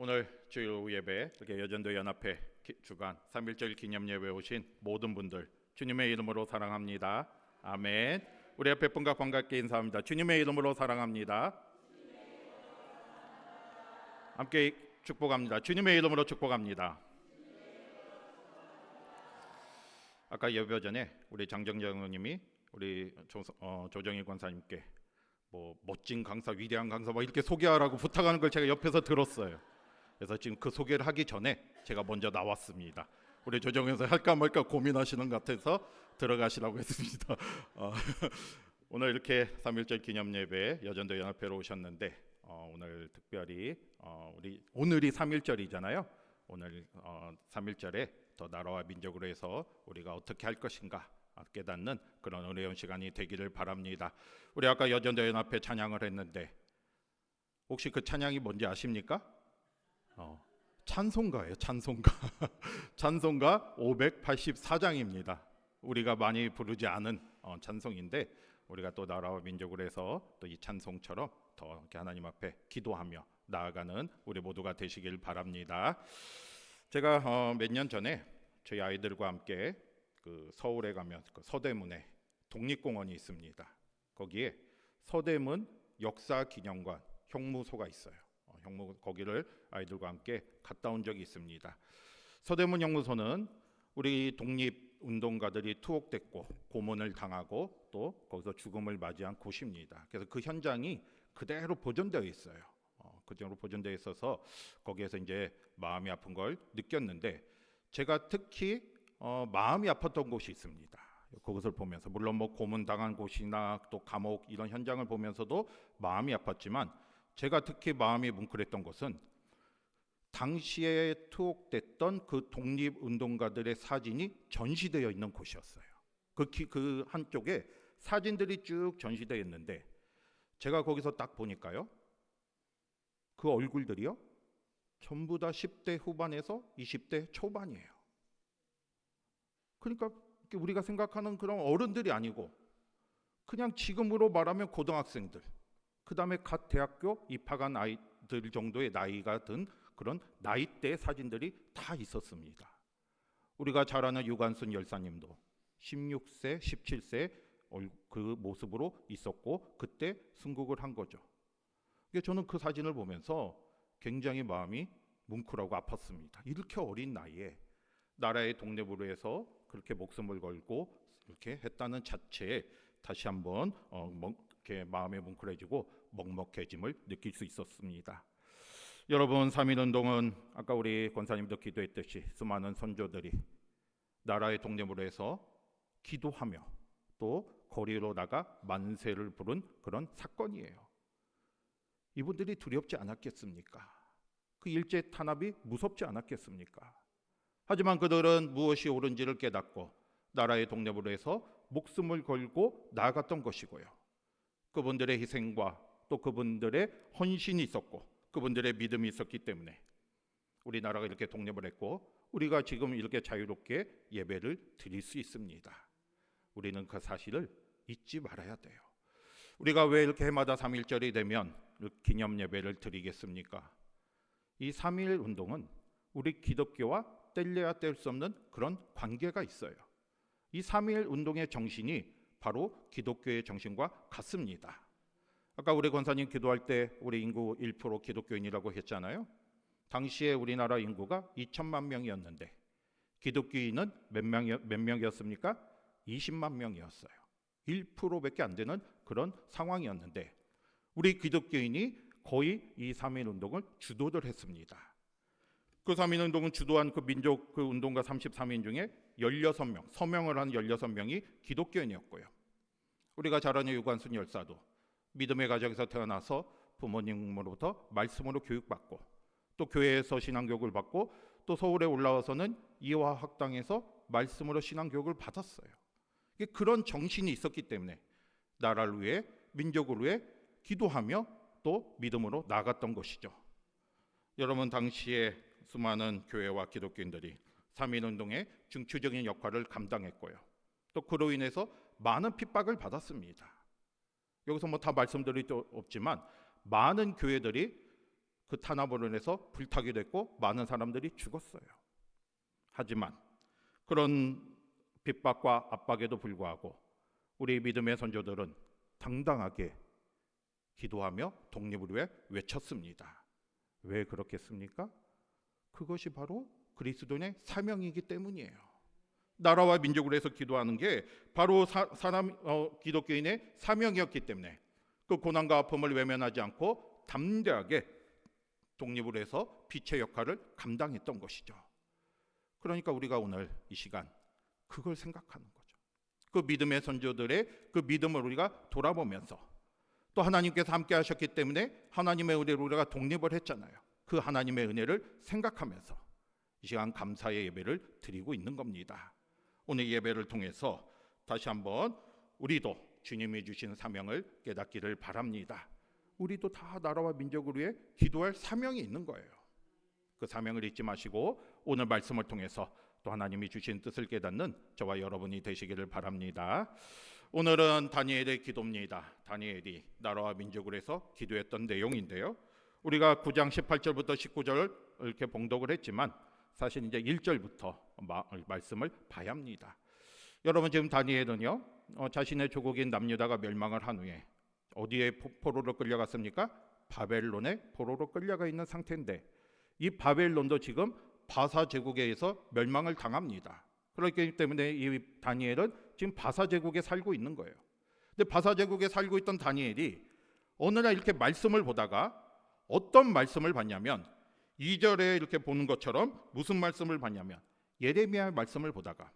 오늘 주일 오후 예배 이렇게 여전도 연합회 주간 3.1절 기념 예배 오신 모든 분들 주님의 이름으로 사랑합니다. 아멘. 우리 앞에 분과 반갑게 인사합니다. 주님의 이름으로 사랑합니다. 함께 축복합니다. 주님의 이름으로 축복합니다. 아까 예배 전에 우리 장정정 의원님이 우리 조정희 권사님께 뭐 멋진 강사, 위대한 강사 막 이렇게 소개하라고 부탁하는 걸 제가 옆에서 들었어요. 그래서 지금 그 소개를 하기 전에 제가 먼저 나왔습니다. 우리 조정에서 할까 말까 고민하시는 것 같아서 들어가시라고 했습니다. 오늘 이렇게 3.1절 기념 예배 여전도 연합회로 오셨는데 오늘 특별히 오늘이 3.1절이잖아요. 오늘 3.1절에 더 나라와 민족으로 해서 우리가 어떻게 할 것인가 깨닫는 그런 은혜의 시간이 되기를 바랍니다. 우리 아까 여전도 연합회 찬양을 했는데 혹시 그 찬양이 뭔지 아십니까? 찬송가예요. 찬송가. 찬송가 584장입니다. 우리가 많이 부르지 않은 찬송인데 우리가 또 나라와 민족으로 해서 또 이 찬송처럼 더 이렇게 하나님 앞에 기도하며 나아가는 우리 모두가 되시길 바랍니다. 제가 몇 년 전에 저희 아이들과 함께 그 서울에 가면 그 서대문에 독립공원이 있습니다. 거기에 서대문 역사기념관 형무소가 있어요. 거기를 아이들과 함께 갔다 온 적이 있습니다. 서대문 형무소는 우리 독립운동가들이 투옥됐고 고문을 당하고 또 거기서 죽음을 맞이한 곳입니다. 그래서 그 현장이 그대로 보존되어 있어요. 그대로 보존되어 있어서 거기에서 이제 마음이 아픈 걸 느꼈는데 제가 특히 마음이 아팠던 곳이 있습니다. 그것을 보면서 물론 뭐 고문 당한 곳이나 또 감옥 이런 현장을 보면서도 마음이 아팠지만 제가 특히 마음이 뭉클했던 것은 당시에 투옥됐던 그 독립운동가들의 사진이 전시되어 있는 곳이었어요. 그 한쪽에 사진들이 쭉 전시되어 있는데 제가 거기서 딱 보니까요, 그 얼굴들이요 전부 다 10대 후반에서 20대 초반이에요. 그러니까 우리가 생각하는 그런 어른들이 아니고 그냥 지금으로 말하면 고등학생들, 그 다음에 갓 대학교 입학한 아이들 정도의 나이가 든 그런 나이대의 사진들이 다 있었습니다. 우리가 잘 아는 유관순 열사님도 16세, 17세 그 모습으로 있었고 그때 순국을 한 거죠. 저는 그 사진을 보면서 굉장히 마음이 뭉클하고 아팠습니다. 이렇게 어린 나이에 나라의 독립으로 해서 그렇게 목숨을 걸고 이렇게 했다는 자체에 다시 한번 이렇게 마음이 뭉클해지고 먹먹해짐을 느낄 수 있었습니다. 여러분, 3.1운동은 아까 우리 권사님도 기도했듯이 수많은 선조들이 나라의 독립으로 해서 기도하며 또 거리로 나가 만세를 부른 그런 사건이에요. 이분들이 두렵지 않았겠습니까? 그 일제 탄압이 무섭지 않았겠습니까? 하지만 그들은 무엇이 옳은지를 깨닫고 나라의 독립으로 해서 목숨을 걸고 나아갔던 것이고요. 그분들의 희생과 또 그분들의 헌신이 있었고 그분들의 믿음이 있었기 때문에 우리나라가 이렇게 독립을 했고 우리가 지금 이렇게 자유롭게 예배를 드릴 수 있습니다. 우리는 그 사실을 잊지 말아야 돼요. 우리가 왜 이렇게 해마다 3.1절이 되면 기념 예배를 드리겠습니까? 이 3.1 운동은 우리 기독교와 뗄래야 뗄 수 없는 그런 관계가 있어요. 이 3.1 운동의 정신이 바로 기독교의 정신과 같습니다. 아까 우리 권사님 기도할 때 우리 인구 1% 기독교인이라고 했잖아요. 당시에 우리나라 인구가 2천만 명이었는데 기독교인은 몇 명이었습니까? 20만 명이었어요. 1%밖에 안 되는 그런 상황이었는데 우리 기독교인이 거의 이 3.1 운동을 주도를 했습니다. 그 3.1 운동은 주도한 그 민족 그 운동가 33인 중에 16명, 서명을 한 16명이 기독교인이었고요. 우리가 잘 아는 유관순 열사도 믿음의 가정에서 태어나서 부모님으로부터 말씀으로 교육받고 또 교회에서 신앙교육을 받고 또 서울에 올라와서는 이화학당에서 말씀으로 신앙교육을 받았어요. 그런 정신이 있었기 때문에 나라를 위해 민족을 위해 기도하며 또 믿음으로 나아갔던 것이죠. 여러분, 당시에 수많은 교회와 기독교인들이 3.1 운동의 중추적인 역할을 감당했고요. 또 그로 인해서 많은 핍박을 받았습니다. 여기서 뭐 다 말씀드릴 수 없지만 많은 교회들이 그 탄압으로 인해서 불타게 됐고 많은 사람들이 죽었어요. 하지만 그런 핍박과 압박에도 불구하고 우리 믿음의 선조들은 당당하게 기도하며 독립을 위해 외쳤습니다. 왜 그렇겠습니까? 그것이 바로 그리스도인의 사명이기 때문이에요. 나라와 민족을 위해서 기도하는 게 바로 기독교인의 사명이었기 때문에 그 고난과 아픔을 외면하지 않고 담대하게 독립을 해서 빛의 역할을 감당했던 것이죠. 그러니까 우리가 오늘 이 시간 그걸 생각하는 거죠. 그 믿음의 선조들의 그 믿음을 우리가 돌아보면서 또 하나님께서 함께 하셨기 때문에 하나님의 은혜로 우리가 독립을 했잖아요. 그 하나님의 은혜를 생각하면서 이 시간 감사의 예배를 드리고 있는 겁니다. 오늘 예배를 통해서 다시 한번 우리도 주님이 주신 사명을 깨닫기를 바랍니다. 우리도 다 나라와 민족을 위해 기도할 사명이 있는 거예요. 그 사명을 잊지 마시고 오늘 말씀을 통해서 또 하나님이 주신 뜻을 깨닫는 저와 여러분이 되시기를 바랍니다. 오늘은 다니엘의 기도입니다. 다니엘이 나라와 민족을 위해서 기도했던 내용인데요. 우리가 9장 18절부터 19절을 이렇게 봉독을 했지만 사실 이제 1절부터 말씀을 봐야 합니다. 여러분 지금 다니엘은요 자신의 조국인 남유다가 멸망을 한 후에 어디에 포로로 끌려갔습니까? 바벨론에 포로로 끌려가 있는 상태인데 이 바벨론도 지금 바사 제국에 의해서 멸망을 당합니다. 그렇기 때문에 이 다니엘은 지금 바사 제국에 살고 있는 거예요. 근데 바사 제국에 살고 있던 다니엘이 어느 날 이렇게 말씀을 보다가 어떤 말씀을 봤냐면 2절에 이렇게 보는 것처럼 무슨 말씀을 봤냐면 예레미야의 말씀을 보다가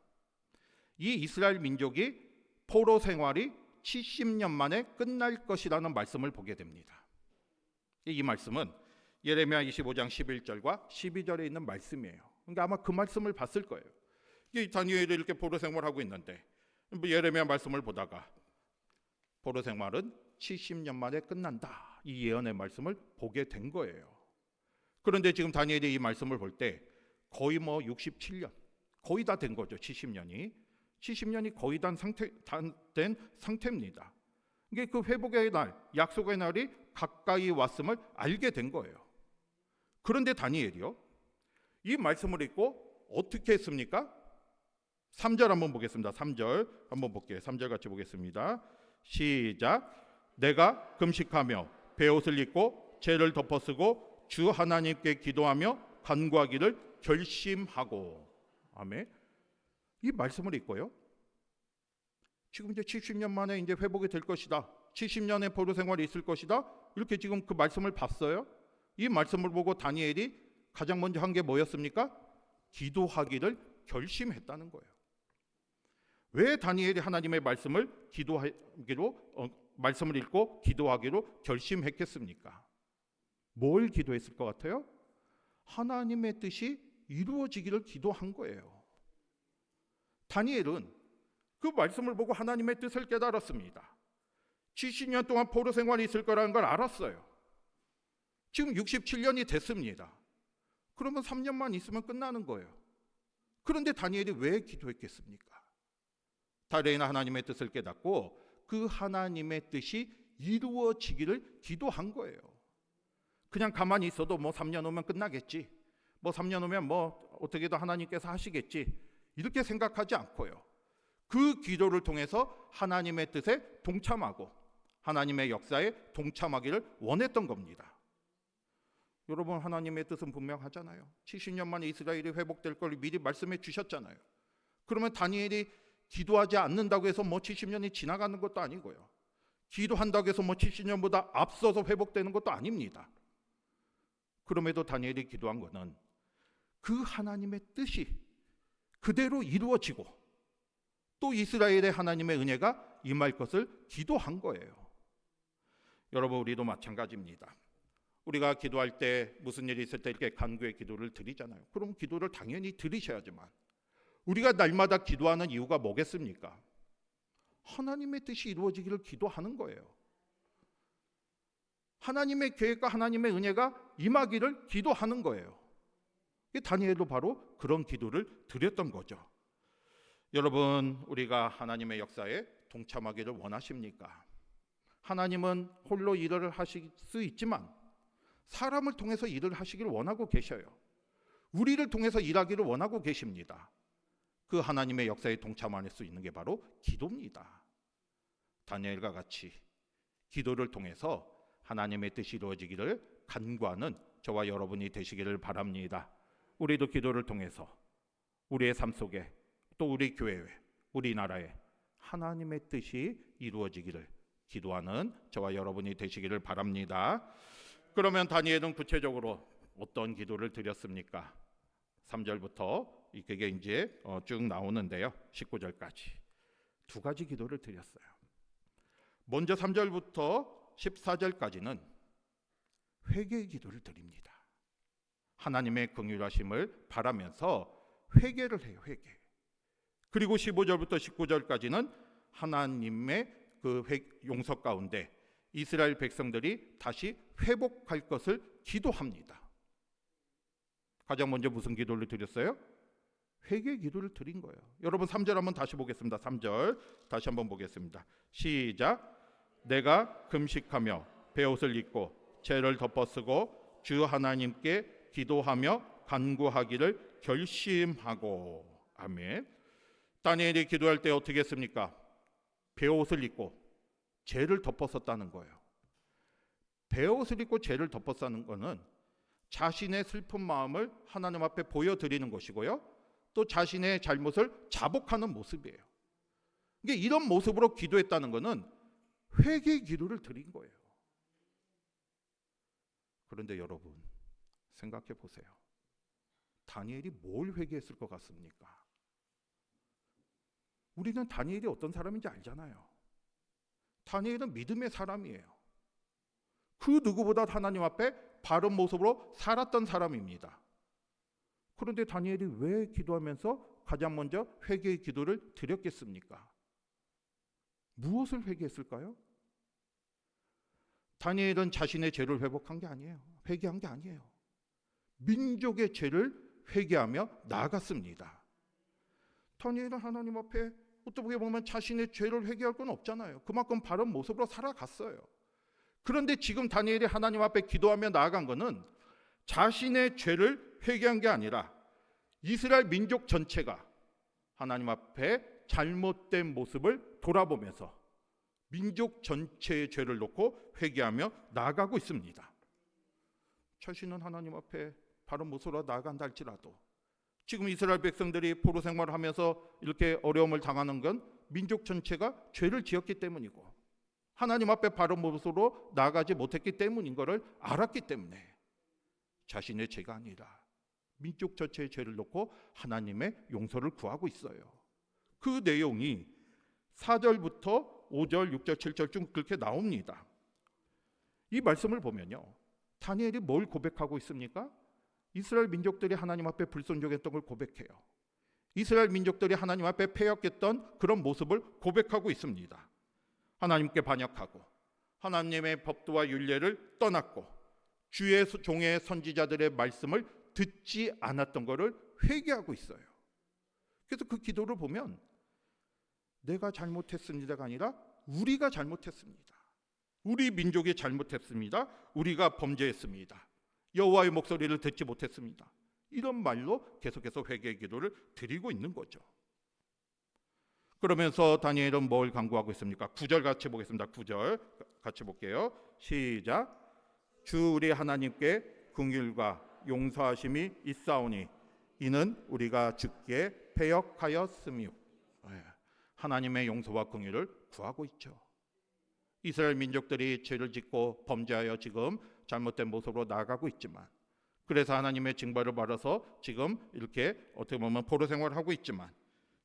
이 이스라엘 민족이 포로 생활이 70년 만에 끝날 것이라는 말씀을 보게 됩니다. 이 말씀은 예레미야 25장 11절과 12절에 있는 말씀이에요. 그러니까 아마 그 말씀을 봤을 거예요. 이 다니엘이 이렇게 포로 생활하고 있는데 예레미야 말씀을 보다가 포로 생활은 70년 만에 끝난다. 이 예언의 말씀을 보게 된 거예요. 그런데 지금 다니엘이 이 말씀을 볼 때 거의 67년 거의 다 된 거죠. 70년이 거의 된 상태입니다. 이게 그 회복의 날, 약속의 날이 가까이 왔음을 알게 된 거예요. 그런데 다니엘이요 이 말씀을 읽고 어떻게 했습니까? 3절 한번 보겠습니다. 3절 한번 볼게요. 3절 같이 보겠습니다. 시작. 내가 금식하며 베옷을 입고 죄를 덮어쓰고 주 하나님께 기도하며 간구하기를 결심하고. 아멘. 이 말씀을 읽고요. 지금 이제 70년 만에 이제 회복이 될 것이다. 70년의 포로 생활이 있을 것이다. 이렇게 지금 그 말씀을 봤어요. 이 말씀을 보고 다니엘이 가장 먼저 한 게 뭐였습니까? 기도하기를 결심했다는 거예요. 왜 다니엘이 하나님의 말씀을 말씀을 읽고 기도하기로 결심했겠습니까? 뭘 기도했을 것 같아요? 하나님의 뜻이 이루어지기를 기도한 거예요. 다니엘은 그 말씀을 보고 하나님의 뜻을 깨달았습니다. 70년 동안 포로 생활이 있을 거라는 걸 알았어요. 지금 67년이 됐습니다. 그러면 3년만 있으면 끝나는 거예요. 그런데 다니엘이 왜 기도했겠습니까? 다니엘은 하나님의 뜻을 깨닫고 그 하나님의 뜻이 이루어지기를 기도한 거예요. 그냥 가만히 있어도 3년 후면 끝나겠지. 3년 후면 어떻게든 하나님께서 하시겠지. 이렇게 생각하지 않고요. 그 기도를 통해서 하나님의 뜻에 동참하고 하나님의 역사에 동참하기를 원했던 겁니다. 여러분 하나님의 뜻은 분명하잖아요. 70년 만에 이스라엘이 회복될 걸 미리 말씀해 주셨잖아요. 그러면 다니엘이 기도하지 않는다고 해서 70년이 지나가는 것도 아니고요. 기도한다고 해서 70년보다 앞서서 회복되는 것도 아닙니다. 그럼에도 다니엘이 기도한 것은 그 하나님의 뜻이 그대로 이루어지고 또 이스라엘의 하나님의 은혜가 임할 것을 기도한 거예요. 여러분 우리도 마찬가지입니다. 우리가 기도할 때 무슨 일이 있을 때 이렇게 간구의 기도를 드리잖아요. 그럼 기도를 당연히 드리셔야지만 우리가 날마다 기도하는 이유가 뭐겠습니까? 하나님의 뜻이 이루어지기를 기도하는 거예요. 하나님의 계획과 하나님의 은혜가 임하기를 기도하는 거예요. 다니엘도 바로 그런 기도를 드렸던 거죠. 여러분 우리가 하나님의 역사에 동참하기를 원하십니까? 하나님은 홀로 일을 하실 수 있지만 사람을 통해서 일을 하시기를 원하고 계셔요. 우리를 통해서 일하기를 원하고 계십니다. 그 하나님의 역사에 동참할 수 있는 게 바로 기도입니다. 다니엘과 같이 기도를 통해서 하나님의 뜻이 이루어지기를 간구하는 저와 여러분이 되시기를 바랍니다. 우리도 기도를 통해서 우리의 삶 속에 또 우리 교회에 우리나라에 하나님의 뜻이 이루어지기를 기도하는 저와 여러분이 되시기를 바랍니다. 그러면 다니엘은 구체적으로 어떤 기도를 드렸습니까? 3절부터 그게 이제 쭉 나오는데요. 19절까지 두 가지 기도를 드렸어요. 먼저 3절부터 14절까지는 회개의 기도를 드립니다. 하나님의 긍휼하심을 바라면서 회개를 해요. 회개. 그리고 15절부터 19절까지는 하나님의 그 용서 가운데 이스라엘 백성들이 다시 회복할 것을 기도합니다. 가장 먼저 무슨 기도를 드렸어요? 회개의 기도를 드린 거예요. 여러분 3절 한번 다시 보겠습니다. 3절 다시 한번 보겠습니다. 시작. 내가 금식하며 베옷을 입고 죄를 덮어쓰고 주 하나님께 기도하며 간구하기를 결심하고. 아멘. 다니엘이 기도할 때 어떻게 했습니까? 베옷을 입고 죄를 덮었었다는 거예요. 베옷을 입고 죄를 덮었다는 것은 자신의 슬픈 마음을 하나님 앞에 보여드리는 것이고요, 또 자신의 잘못을 자복하는 모습이에요. 이게 이런 모습으로 기도했다는 것은 회개의 기도를 드린 거예요. 그런데 여러분 생각해 보세요. 다니엘이 뭘 회개했을 것 같습니까? 우리는 다니엘이 어떤 사람인지 알잖아요. 다니엘은 믿음의 사람이에요. 그 누구보다 하나님 앞에 바른 모습으로 살았던 사람입니다. 그런데 다니엘이 왜 기도하면서 가장 먼저 회개의 기도를 드렸겠습니까? 무엇을 회개했을까요? 다니엘은 자신의 죄를 회복한 게 아니에요. 회개한 게 아니에요. 민족의 죄를 회개하며 나아갔습니다. 다니엘은 하나님 앞에 어떻게 보면 자신의 죄를 회개할 건 없잖아요. 그만큼 바른 모습으로 살아갔어요. 그런데 지금 다니엘이 하나님 앞에 기도하며 나아간 것은 자신의 죄를 회개한 게 아니라 이스라엘 민족 전체가 하나님 앞에 잘못된 모습을 돌아보면서 민족 전체의 죄를 놓고 회개하며 나아가고 있습니다. 자신은 하나님 앞에 바른 모습으로 나아간다 할지라도 지금 이스라엘 백성들이 포로 생활을 하면서 이렇게 어려움을 당하는 건 민족 전체가 죄를 지었기 때문이고 하나님 앞에 바른 모습으로 나아가지 못했기 때문인 것을 알았기 때문에 자신의 죄가 아니라 민족 전체의 죄를 놓고 하나님의 용서를 구하고 있어요. 그 내용이 4절부터 5절, 6절, 7절 쭉 그렇게 나옵니다. 이 말씀을 보면요, 다니엘이 뭘 고백하고 있습니까? 이스라엘 민족들이 하나님 앞에 불순종했던 걸 고백해요. 이스라엘 민족들이 하나님 앞에 패역했던 그런 모습을 고백하고 있습니다. 하나님께 반역하고 하나님의 법도와 율례를 떠났고 주의 종의 선지자들의 말씀을 듣지 않았던 것을 회개하고 있어요. 그래서 그 기도를 보면 내가 잘못했습니다가 아니라 우리가 잘못했습니다. 우리 민족이 잘못했습니다. 우리가 범죄했습니다. 여호와의 목소리를 듣지 못했습니다. 이런 말로 계속해서 회개의 기도를 드리고 있는 거죠. 그러면서 다니엘은 뭘 간구하고 있습니까? 9절 같이 보겠습니다. 9절 같이 볼게요. 시작. 주 우리 하나님께 긍휼과 용서하심이 있사오니 이는 우리가 주께 패역하였으며. 하나님의 용서와 긍휼을 구하고 있죠. 이스라엘 민족들이 죄를 짓고 범죄하여 지금 잘못된 모습으로 나아가고 있지만, 그래서 하나님의 징벌을 받아서 지금 이렇게 어떻게 보면 포로 생활을 하고 있지만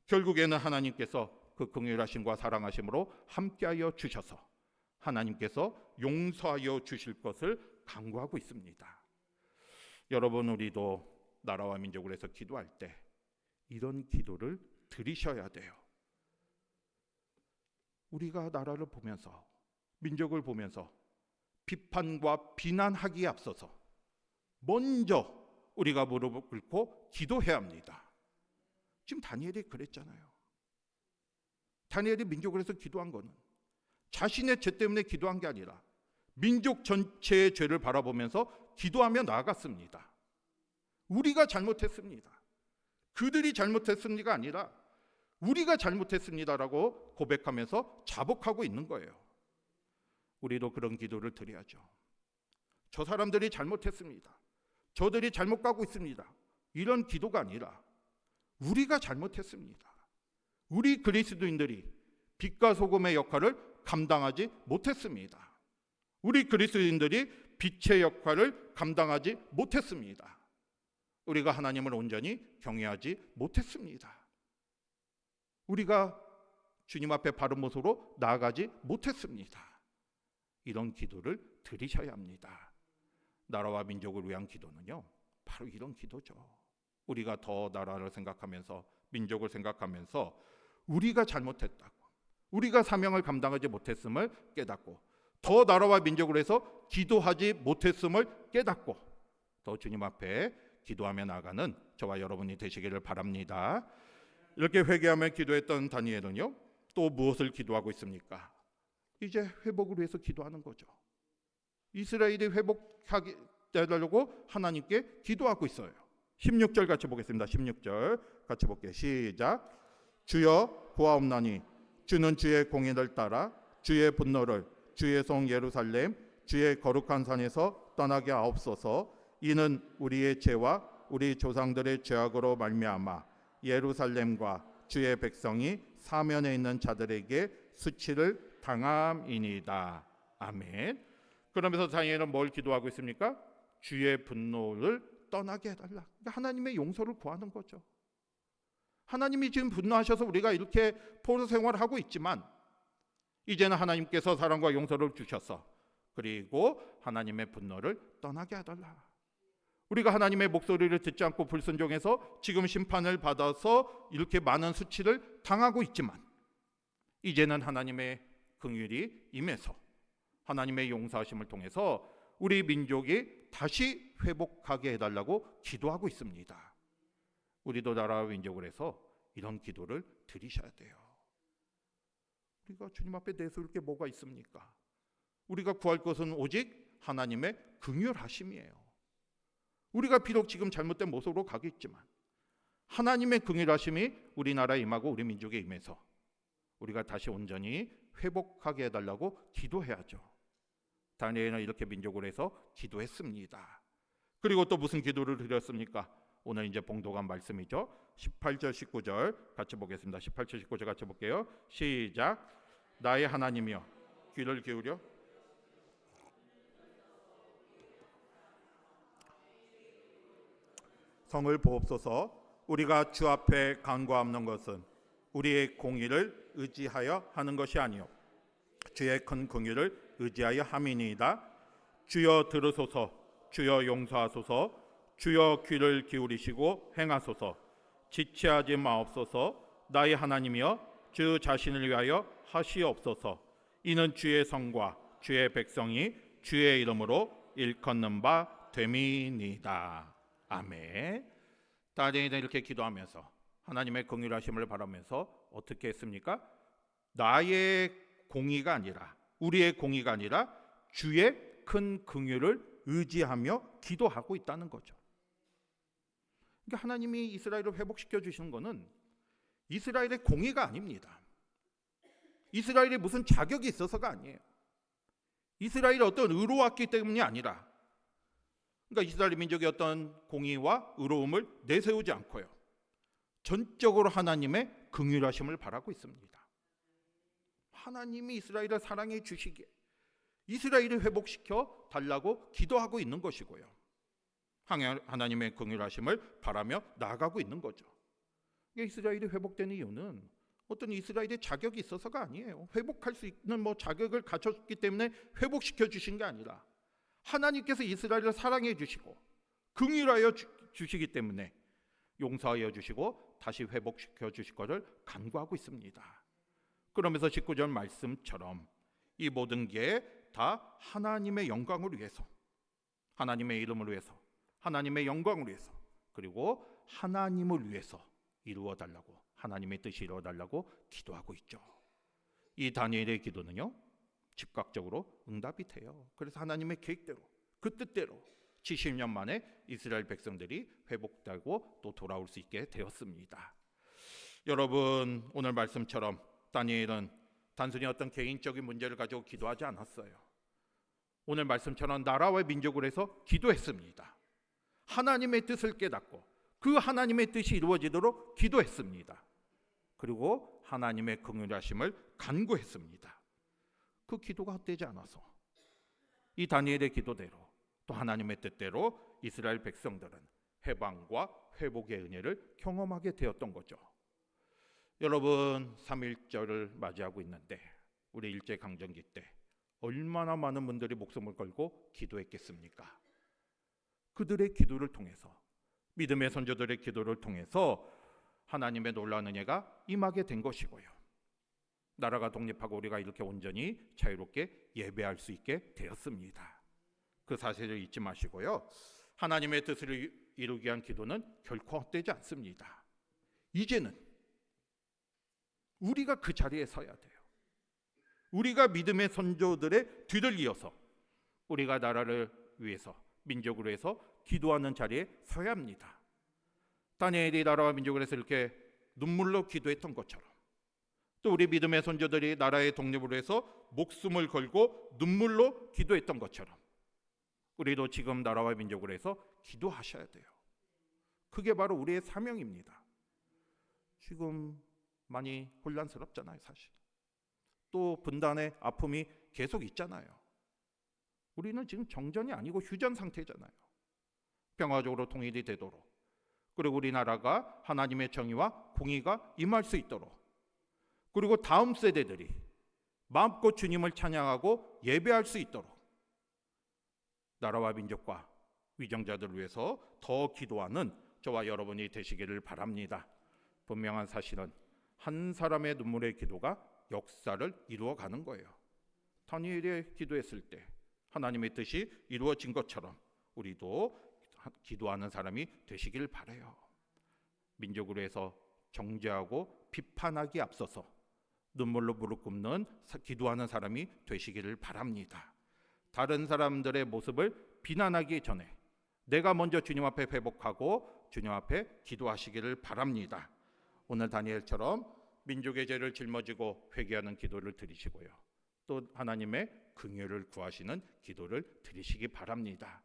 결국에는 하나님께서 그 긍휼하심과 사랑하심으로 함께하여 주셔서 하나님께서 용서하여 주실 것을 간구하고 있습니다. 여러분, 우리도 나라와 민족을 위해서 기도할 때 이런 기도를 드리셔야 돼요. 우리가 나라를 보면서 민족을 보면서 비판과 비난하기에 앞서서 먼저 우리가 무릎을 꿇고 기도해야 합니다. 지금 다니엘이 그랬잖아요. 다니엘이 민족을 위해서 기도한 거는 자신의 죄 때문에 기도한 게 아니라 민족 전체의 죄를 바라보면서 기도하며 나아갔습니다. 우리가 잘못했습니다. 그들이 잘못했습니다가 아니라 우리가 잘못했습니다라고 고백하면서 자복하고 있는 거예요. 우리도 그런 기도를 드려야죠. 저 사람들이 잘못했습니다. 저들이 잘못 가고 있습니다. 이런 기도가 아니라 우리가 잘못했습니다. 우리 그리스도인들이 빛과 소금의 역할을 감당하지 못했습니다. 우리 그리스도인들이 빛의 역할을 감당하지 못했습니다. 우리가 하나님을 온전히 경외하지 못했습니다. 우리가 주님 앞에 바른 모습으로 나아가지 못했습니다. 이런 기도를 드리셔야 합니다. 나라와 민족을 위한 기도는요, 바로 이런 기도죠. 우리가 더 나라를 생각하면서, 민족을 생각하면서 우리가 잘못했다고, 우리가 사명을 감당하지 못했음을 깨닫고, 더 나라와 민족을 위해서 기도하지 못했음을 깨닫고 더 주님 앞에 기도하며 나아가는 저와 여러분이 되시기를 바랍니다. 이렇게 회개하며 기도했던 다니엘은요, 또 무엇을 기도하고 있습니까? 이제 회복을 위해서 기도하는 거죠. 이스라엘이 회복하게 되려고 하나님께 기도하고 있어요. 16절 같이 보겠습니다. 16절 같이 볼게요. 시작. 주여 구하옵나니 주는 주의 공의를 따라 주의 분노를 주의 성 예루살렘 주의 거룩한 산에서 떠나게 하옵소서. 이는 우리의 죄와 우리 조상들의 죄악으로 말미암아 예루살렘과 주의 백성이 사면에 있는 자들에게 수치를 당함이니이다. 아멘. 그러면서 다니엘은 뭘 기도하고 있습니까? 주의 분노를 떠나게 해달라. 그러니까 하나님의 용서를 구하는 거죠. 하나님이 지금 분노하셔서 우리가 이렇게 포로 생활을 하고 있지만 이제는 하나님께서 사랑과 용서를 주셔서 그리고 하나님의 분노를 떠나게 해달라. 우리가 하나님의 목소리를 듣지 않고 불순종해서 지금 심판을 받아서 이렇게 많은 수치를 당하고 있지만 이제는 하나님의 긍휼이 임해서 하나님의 용서하심을 통해서 우리 민족이 다시 회복하게 해달라고 기도하고 있습니다. 우리도 나라와 민족을 해서 이런 기도를 드리셔야 돼요. 우리가 주님 앞에 내세울 게 뭐가 있습니까? 우리가 구할 것은 오직 하나님의 긍휼하심이에요. 우리가 비록 지금 잘못된 모습으로 가겠지만 하나님의 긍휼하심이 우리나라에 임하고 우리 민족에 임해서 우리가 다시 온전히 회복하게 해달라고 기도해야죠. 다니엘은 이렇게 민족을 해서 기도했습니다. 그리고 또 무슨 기도를 드렸습니까? 오늘 이제 봉독한 말씀이죠. 18절 19절 같이 보겠습니다. 18절 19절 같이 볼게요. 시작. 나의 하나님이여 귀를 기울여 성을 보옵소서. 우리가 주 앞에 간구하는 것은 우리의 공의를 의지하여 하는 것이 아니요 주의 큰 긍휼을 의지하여 함이니이다. 주여 들으소서. 주여 용서하소서. 주여 귀를 기울이시고 행하소서. 지체하지 마옵소서. 나의 하나님이여 주 자신을 위하여 하시옵소서. 이는 주의 성과 주의 백성이 주의 이름으로 일컫는 바 됨이니이다. 아멘. 다니엘은 이렇게 기도하면서 하나님의 긍휼하심을 바라면서 어떻게 했습니까? 나의 공의가 아니라 우리의 공의가 아니라 주의 큰 긍휼을 의지하며 기도하고 있다는 거죠. 그러니까 하나님이 이스라엘을 회복시켜 주시는 것은 이스라엘의 공의가 아닙니다. 이스라엘이 무슨 자격이 있어서가 아니에요. 이스라엘이 어떤 의로웠기 때문이 아니라 그러니까 이스라엘 민족의 어떤 공의와 의로움을 내세우지 않고요. 전적으로 하나님의 긍휼하심을 바라고 있습니다. 하나님이 이스라엘을 사랑해 주시기에 이스라엘을 회복시켜 달라고 기도하고 있는 것이고요. 하나님의 긍휼하심을 바라며 나아가고 있는 거죠. 이스라엘이 회복되는 이유는 어떤 이스라엘의 자격이 있어서가 아니에요. 회복할 수 있는 자격을 갖췄기 때문에 회복시켜 주신 게 아니라 하나님께서 이스라엘을 사랑해 주시고 긍휼하여 주시기 때문에 용서하여 주시고 다시 회복시켜 주실 것을 간구하고 있습니다. 그러면서 19절 말씀처럼 이 모든 게 다 하나님의 영광을 위해서, 하나님의 이름을 위해서, 하나님의 영광을 위해서, 그리고 하나님을 위해서 이루어 달라고, 하나님의 뜻이 이루어 달라고 기도하고 있죠. 이 다니엘의 기도는요 즉각적으로 응답이 돼요. 그래서 하나님의 계획대로 그 뜻대로 70년 만에 이스라엘 백성들이 회복되고 또 돌아올 수 있게 되었습니다. 여러분, 오늘 말씀처럼 다니엘은 단순히 어떤 개인적인 문제를 가지고 기도하지 않았어요. 오늘 말씀처럼 나라와 민족을 해서 기도했습니다. 하나님의 뜻을 깨닫고 그 하나님의 뜻이 이루어지도록 기도했습니다. 그리고 하나님의 긍휼하심을 간구했습니다. 그 기도가 헛되지 않아서 이 다니엘의 기도대로 또 하나님의 뜻대로 이스라엘 백성들은 해방과 회복의 은혜를 경험하게 되었던 거죠. 여러분, 3.1절을 맞이하고 있는데 우리 일제강점기 때 얼마나 많은 분들이 목숨을 걸고 기도했겠습니까? 그들의 기도를 통해서, 믿음의 선조들의 기도를 통해서 하나님의 놀라운 은혜가 임하게 된 것이고요. 나라가 독립하고 우리가 이렇게 온전히 자유롭게 예배할 수 있게 되었습니다. 그 사실을 잊지 마시고요. 하나님의 뜻을 이루기 위한 기도는 결코 헛되지 않습니다. 이제는 우리가 그 자리에 서야 돼요. 우리가 믿음의 선조들의 뒤를 이어서 우리가 나라를 위해서, 민족을 위해서 기도하는 자리에 서야 합니다. 다니엘이 나라와 민족을 위해서 이렇게 눈물로 기도했던 것처럼, 또 우리 믿음의 선조들이 나라의 독립을 위해서 목숨을 걸고 눈물로 기도했던 것처럼 우리도 지금 나라와 민족을 위해서 기도하셔야 돼요. 그게 바로 우리의 사명입니다. 지금 많이 혼란스럽잖아요, 사실. 또 분단의 아픔이 계속 있잖아요. 우리는 지금 정전이 아니고 휴전 상태잖아요. 평화적으로 통일이 되도록, 그리고 우리나라가 하나님의 정의와 공의가 임할 수 있도록, 그리고 다음 세대들이 마음껏 주님을 찬양하고 예배할 수 있도록 나라와 민족과 위정자들을 위해서 더 기도하는 저와 여러분이 되시기를 바랍니다. 분명한 사실은 한 사람의 눈물의 기도가 역사를 이루어가는 거예요. 다니엘이 기도했을 때 하나님의 뜻이 이루어진 것처럼 우리도 기도하는 사람이 되시길 바라요. 민족을 위해서 정죄하고 비판하기 앞서서 눈물로 무릎 꿇는 기도하는 사람이 되시기를 바랍니다. 다른 사람들의 모습을 비난하기 전에 내가 먼저 주님 앞에 회복하고 주님 앞에 기도하시기를 바랍니다. 오늘 다니엘처럼 민족의 죄를 짊어지고 회개하는 기도를 드리시고요, 또 하나님의 긍휼을 구하시는 기도를 드리시기 바랍니다.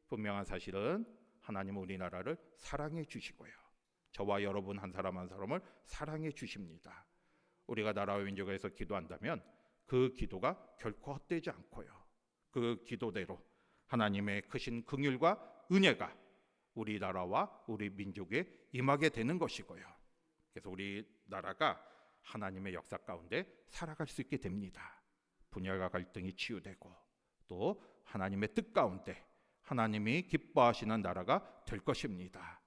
분명한 사실은 하나님은 우리나라를 사랑해 주시고요, 저와 여러분 한 사람 한 사람을 사랑해 주십니다. 우리가 나라와 민족을 위해서 기도한다면 그 기도가 결코 헛되지 않고요, 그 기도대로 하나님의 크신 긍휼과 은혜가 우리나라와 우리 민족에 임하게 되는 것이고요, 그래서 우리나라가 하나님의 역사 가운데 살아갈 수 있게 됩니다. 분열과 갈등이 치유되고 또 하나님의 뜻 가운데 하나님이 기뻐하시는 나라가 될 것입니다.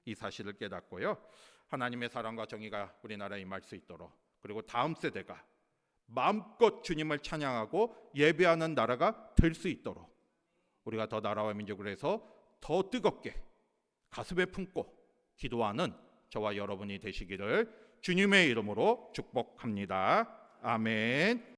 이 사실을 깨닫고요, 하나님의 사랑과 정의가 우리나라에 임할 수 있도록, 그리고 다음 세대가 마음껏 주님을 찬양하고 예배하는 나라가 될 수 있도록 우리가 더 나라와 민족을 해서 더 뜨겁게 가슴에 품고 기도하는 저와 여러분이 되시기를 주님의 이름으로 축복합니다. 아멘.